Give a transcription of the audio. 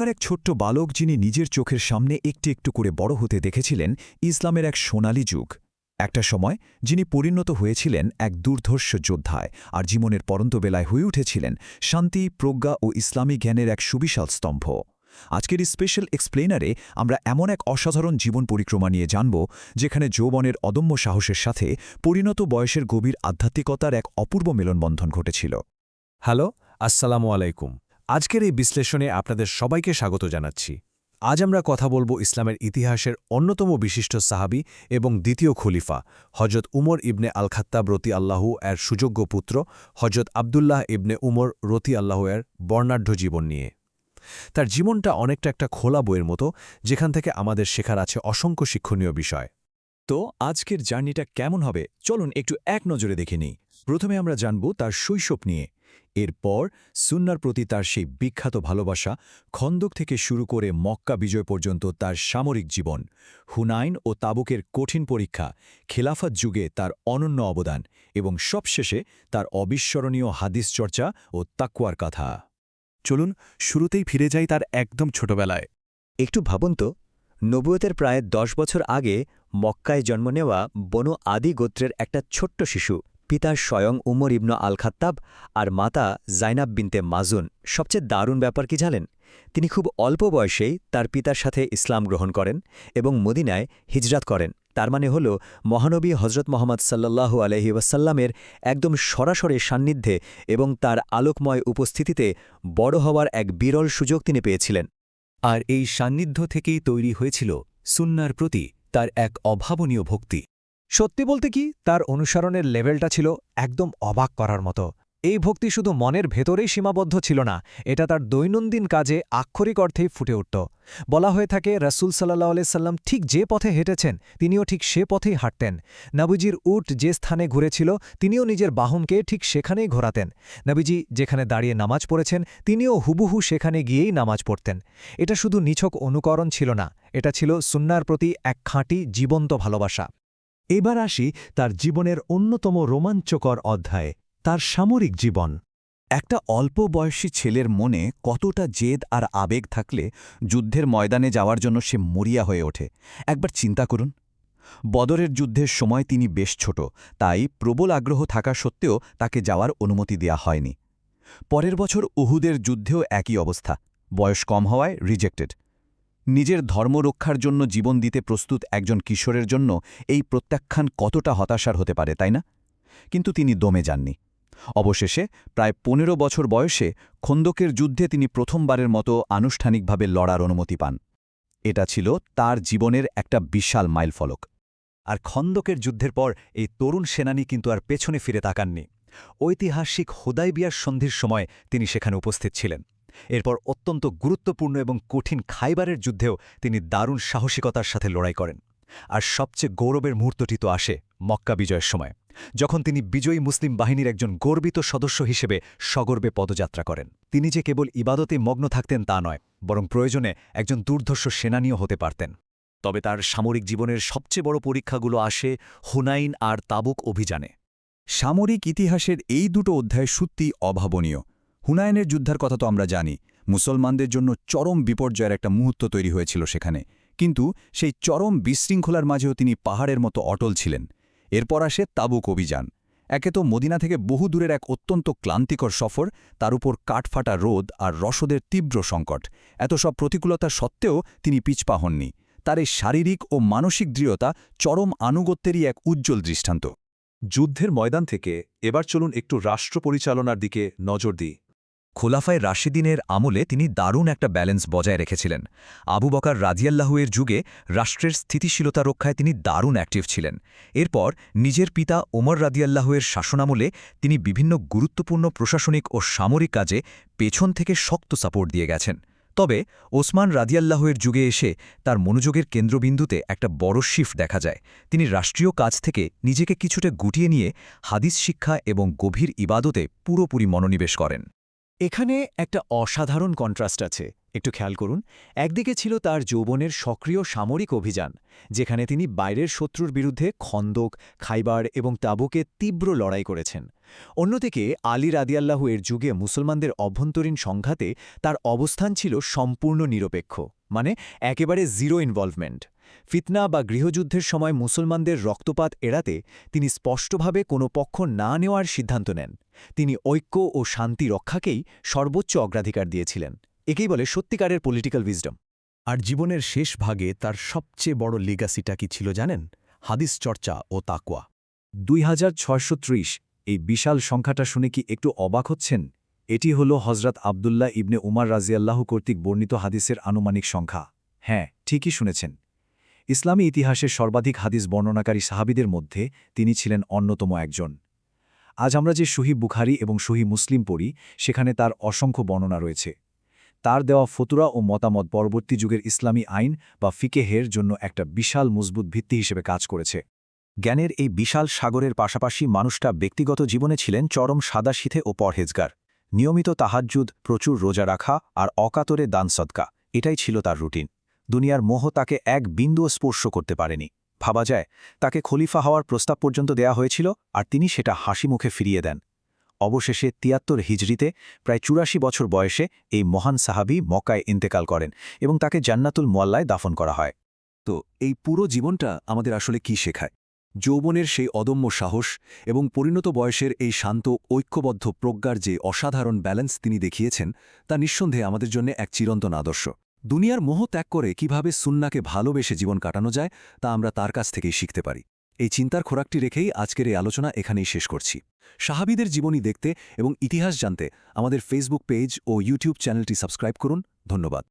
আর এক ছোট্ট বালক যিনি নিজের চোখের সামনে একটু একটু করে বড় হতে দেখেছিলেন ইসলামের এক সোনালী যুগ। একটা সময় যিনি পরিণত হয়েছিলেন এক দুর্ধর্ষ যোদ্ধায় আর জীবনের পরন্তবেলায় হয়ে উঠেছিলেন শান্তি, প্রজ্ঞা ও ইসলামী জ্ঞানের এক সুবিশাল স্তম্ভ। আজকের এই স্পেশাল এক্সপ্লেনারে আমরা এমন এক অসাধারণ জীবন পরিক্রমা নিয়ে জানব যেখানে যৌবনের অদম্য সাহসের সাথে পরিণত বয়সের গভীর আধ্যাত্মিকতার এক অপূর্ব মেলনবন্ধন ঘটেছিল। হ্যালো, আসসালামু আলাইকুম। আজকের এই বিশ্লেষণে আপনাদের সবাইকে স্বাগত জানাচ্ছি। আজ আমরা কথা বলবো ইসলামের ইতিহাসের অন্যতম বিশিষ্ট সাহাবী এবং দ্বিতীয় খলিফা হজরত উমর ইবনে আল খাত্তাব রতি আল্লাহু এর সুযোগ্য পুত্র হজরত আবদুল্লাহ ইবনে উমর রতি আল্লাহু এর বর্ণাঢ্য জীবন নিয়ে। তার জীবনটা অনেকটা একটা খোলা বইয়ের মতো, যেখান থেকে আমাদের শেখার আছে অসংখ্য শিক্ষণীয় বিষয়। তো আজকের জার্নিটা কেমন হবে চলুন একটু এক নজরে দেখে নিই। প্রথমে আমরা জানব তার শৈশব নিয়ে, এরপর সুন্নাহর প্রতি তার সেই বিখ্যাত ভালোবাসা, খন্দক থেকে শুরু করে মক্কা বিজয় পর্যন্ত তার সামরিক জীবন, হুনাইন ও তাবুকের কঠিন পরীক্ষা, খেলাফত যুগে তার অনন্য অবদান এবং সবশেষে তার অবিস্মরণীয় হাদিস চর্চা ও তাকওয়ার কথা। চলুন শুরুতেই ফিরে যাই তার একদম ছোটবেলায়। একটু ভাবুন তো, নবুয়তের প্রায় 10 বছর আগে মক্কায় জন্ম নেওয়া বনু আদি গোত্রের একটা ছোট্ট শিশু, পিতা স্বয়ং উমর ইবনে আল খাত্তাব আর মাতা জাইনাব বিনতে মাজুন। সবচেয়ে দারুণ ব্যাপার কি জানেন? তিনি খুব অল্প বয়সেই তার পিতার সাথে ইসলাম গ্রহণ করেন এবং মদিনায় হিজরাত করেন। তার মানে হল মহানবী হজরত মোহাম্মদ সাল্লাল্লাহু আলাইহি ওয়াসাল্লামের একদম সরাসরি সান্নিধ্যে এবং তার আলোকময় উপস্থিতিতে বড় হওয়ার এক বিরল সুযোগ তিনি পেয়েছিলেন। আর এই সান্নিধ্য থেকেই তৈরি হয়েছিল সুন্নাহর প্রতি তার এক অভাবনীয় ভক্তি। সত্যি বলতে কি, তার অনুসরণের লেভেলটা ছিল একদম অবাক করার মতো। এই ভক্তি শুধু মনের ভেতরেই সীমাবদ্ধ ছিল না, এটা তার দৈনন্দিন কাজে আক্ষরিক অর্থেই ফুটে উঠত। বলা হয়ে থাকে রাসূল সাল্লাল্লাহু আলাইহি সাল্লাম ঠিক যে পথে হেঁটেছেন তিনিও ঠিক সে পথেই হাঁটতেন। নবীজির উট যে স্থানে ঘুরেছিল তিনিও নিজের বাহনকে ঠিক সেখানেই ঘোরাতেন। নবীজি যেখানে দাঁড়িয়ে নামাজ পড়েছেন তিনিও হুবহু সেখানে গিয়েই নামাজ পড়তেন। এটা শুধু নিছক অনুকরণ ছিল না, এটা ছিল সুন্নাহর প্রতি এক খাঁটি জীবন্ত ভালোবাসা। এবার আসি তার জীবনের অন্যতম রোমাঞ্চকর অধ্যায়ে, তার সামরিক জীবন। একটা অল্প বয়সী ছেলের মনে কতটা জেদ আর আবেগ থাকলে যুদ্ধের ময়দানে যাওয়ার জন্য সে মরিয়া হয়ে ওঠে একবার চিন্তা করুন। বদরের যুদ্ধের সময় তিনি বেশ ছোট, তাই প্রবল আগ্রহ থাকা সত্ত্বেও তাকে যাওয়ার অনুমতি দেয়া হয়নি। পরের বছর উহুদের যুদ্ধেও একই অবস্থা, বয়স কম হওয়ায় রিজেক্টেড। নিজের ধর্ম রক্ষার জন্য জীবন দিতে প্রস্তুত একজন কিশোরের জন্য এই প্রত্যাখ্যান কতটা হতাশার হতে পারে, তাই না? কিন্তু তিনি দমে যাননি। অবশেষে প্রায় 15 বছর বয়সে খন্দকের যুদ্ধে তিনি প্রথমবারের মতো আনুষ্ঠানিকভাবে লড়ার অনুমতি পান। এটা ছিল তার জীবনের একটা বিশাল মাইলফলক। আর খন্দকের যুদ্ধের পর এই তরুণ সেনানী কিন্তু আর পেছনে ফিরে তাকাননি। ঐতিহাসিক হুদাইবিয়ার সন্ধির সময় তিনি সেখানে উপস্থিত ছিলেন। এরপর অত্যন্ত গুরুত্বপূর্ণ এবং কঠিন খাইবারের যুদ্ধেও তিনি দারুণ সাহসিকতার সাথে লড়াই করেন। আর সবচেয়ে গৌরবের মুহূর্তটি তো আসে মক্কা বিজয়ের সময়, যখন তিনি বিজয়ী মুসলিম বাহিনীর একজন গর্বিত সদস্য হিসেবে সগর্বে পদযাত্রা করেন। তিনি যে কেবল ইবাদতে মগ্ন থাকতেন তা নয়, বরং প্রয়োজনে একজন দুর্ধর্ষ সেনানীও হতে পারতেন। তবে তার সামরিক জীবনের সবচেয়ে বড় পরীক্ষাগুলো আসে হুনাইন আর তাবুক অভিযানে। সামরিক ইতিহাসের এই দুটো অধ্যায় সত্যিই অভাবনীয়। হুনাইনের যুদ্ধের কথা তো আমরা জানি, মুসলমানদের জন্য চরম বিপর্যয়ের একটা মুহূর্ত তৈরি হয়েছিল সেখানে, কিন্তু সেই চরম বিশৃঙ্খলার মাঝেও তিনি পাহাড়ের মতো অটল ছিলেন। এরপর আসে তাবুক অভিযান। একে তো মদিনা থেকে বহু দূরের এক অত্যন্ত ক্লান্তিকর সফর, তার উপর কাঠফাটা রোদ আর রসদের তীব্র সংকট। এত সব প্রতিকূলতা সত্ত্বেও তিনি পিছপা হননি। তার এই শারীরিক ও মানসিক দৃঢ়তা চরম আনুগত্যেরই এক উজ্জ্বল দৃষ্টান্ত। যুদ্ধের ময়দান থেকে এবার চলুন একটু রাষ্ট্র পরিচালনার দিকে নজর দিই। খোলাফায়ে রাশিদিনের আমলে তিনি দারুণ একটা ব্যালেন্স বজায় রেখেছিলেন। আবু বকর রাদিয়াল্লাহু এর যুগে রাষ্ট্রের স্থিতিশীলতা রক্ষায় তিনি দারুণ অ্যাক্টিভ ছিলেন। এরপর নিজের পিতা ওমর রাদিয়াল্লাহু এর শাসনামলে তিনি বিভিন্ন গুরুত্বপূর্ণ প্রশাসনিক ও সামরিক কাজে পেছন থেকে শক্ত সাপোর্ট দিয়ে গেছেন। তবে ওসমান রাদিয়াল্লাহু এর যুগে এসে তার মনোযোগের কেন্দ্রবিন্দুতে একটা বড় শিফট দেখা যায়। তিনি রাষ্ট্রীয় কাজ থেকে নিজেকে কিছুটা গুটিয়ে নিয়ে হাদিস শিক্ষা এবং গভীর ইবাদতে পুরোপুরি মনোনিবেশ করেন। এখানে একটা অসাধারণ কন্ট্রাস্ট আছে, একটু খেয়াল করুন। একদিকে ছিল তার যৌবনের সক্রিয় সামরিক অভিযান, যেখানে তিনি বাইরের শত্রুর বিরুদ্ধে খন্দক, খাইবার এবং তাবুকে তীব্র লড়াই করেছেন। অন্যদিকে আলী রাদিয়াল্লাহু এর যুগে মুসলমানদের অভ্যন্তরীণ সংঘাতে তার অবস্থান ছিল সম্পূর্ণ নিরপেক্ষ, মানে একেবারে জিরো ইনভলভমেন্ট। ফিতনা বা গৃহযুদ্ধের সময় মুসলমানদের রক্তপাত এড়াতে তিনি স্পষ্টভাবে কোনো পক্ষ না নেওয়ার সিদ্ধান্ত নেন। তিনি ঐক্য ও শান্তি রক্ষাকেই সর্বোচ্চ অগ্রাধিকার দিয়েছিলেন। একেই বলে সত্যিকারের পলিটিক্যাল উইজডম। আর জীবনের শেষ ভাগে তার সবচেয়ে বড় লিগাসিটা কি ছিল জানেন? হাদিস চর্চা ও তাকওয়া। 2630, এই বিশাল সংখ্যাটা শুনে কি একটু অবাক হচ্ছেন? এটি হল হজরত আবদুল্লাহ ইবনে উমার রাজিয়াল্লাহু কর্তৃক বর্ণিত হাদিসের আনুমানিক সংখ্যা। হ্যাঁ, ঠিকই শুনেছেন। ইসলামী ইতিহাসের সর্বাধিক হাদিস বর্ণনাকারী সাহাবীদের মধ্যে তিনি ছিলেন অন্যতম একজন। আজ আমরা যে সহিহ বুখারী এবং সহিহ মুসলিম পড়ি, সেখানে তার অসংখ্য বর্ণনা রয়েছে। তার দেওয়া ফতুয়া ও মতামত পরবর্তী যুগের ইসলামী আইন বা ফিকেহের জন্য একটা বিশাল মজবুত ভিত্তি হিসেবে কাজ করেছে। জ্ঞানের এই বিশাল সাগরের পাশাপাশি মানুষটা ব্যক্তিগত জীবনে ছিলেন চরম সাদাসিধে ও পরহেজগার। নিয়মিত তাহাজ্জুদ, প্রচুর রোজা রাখা আর অকাতরে দান সদকা, এটাই ছিল তার রুটিন। দুনিয়ার মোহ তাকে এক বিন্দুও স্পর্শ করতে পারেনি। ভাবা যায়, তাকে খলিফা হওয়ার প্রস্তাব পর্যন্ত দেয়া হয়েছিল, আর তিনি সেটা হাসি মুখে ফিরিয়ে দেন। অবশেষে ৭৩ হিজরিতে প্রায় ৮৪ বছর বয়সে এই মহান সাহাবী মক্কায় ইন্তেকাল করেন এবং তাকে জান্নাতুল মুআল্লায় দাফন করা হয়। তো এই পুরো জীবনটা আমাদের আসলে কি শেখায়? যৌবনের সেই অদম্য সাহস এবং পরিণত বয়সের এই শান্ত ঐক্যবদ্ধ প্রজ্ঞার যে অসাধারণ ব্যালেন্স তিনি দেখিয়েছেন, তা নিঃসন্দেহে আমাদের জন্য এক চিরন্তন আদর্শ। দুনিয়ার মোহ ত্যাগ করে কিভাবে সুন্নাহকে ভালোবেসে জীবন কাটানো যায়, তা আমরা তার কাছ থেকেই শিখতে পারি। এই চিন্তার খোরাকটি রেখেই আজকের এই আলোচনা এখানেই শেষ করছি। সাহাবীদের জীবনী দেখতে এবং ইতিহাস জানতে আমাদের ফেসবুক পেজ ও ইউটিউব চ্যানেলটি সাবস্ক্রাইব করুন। ধন্যবাদ।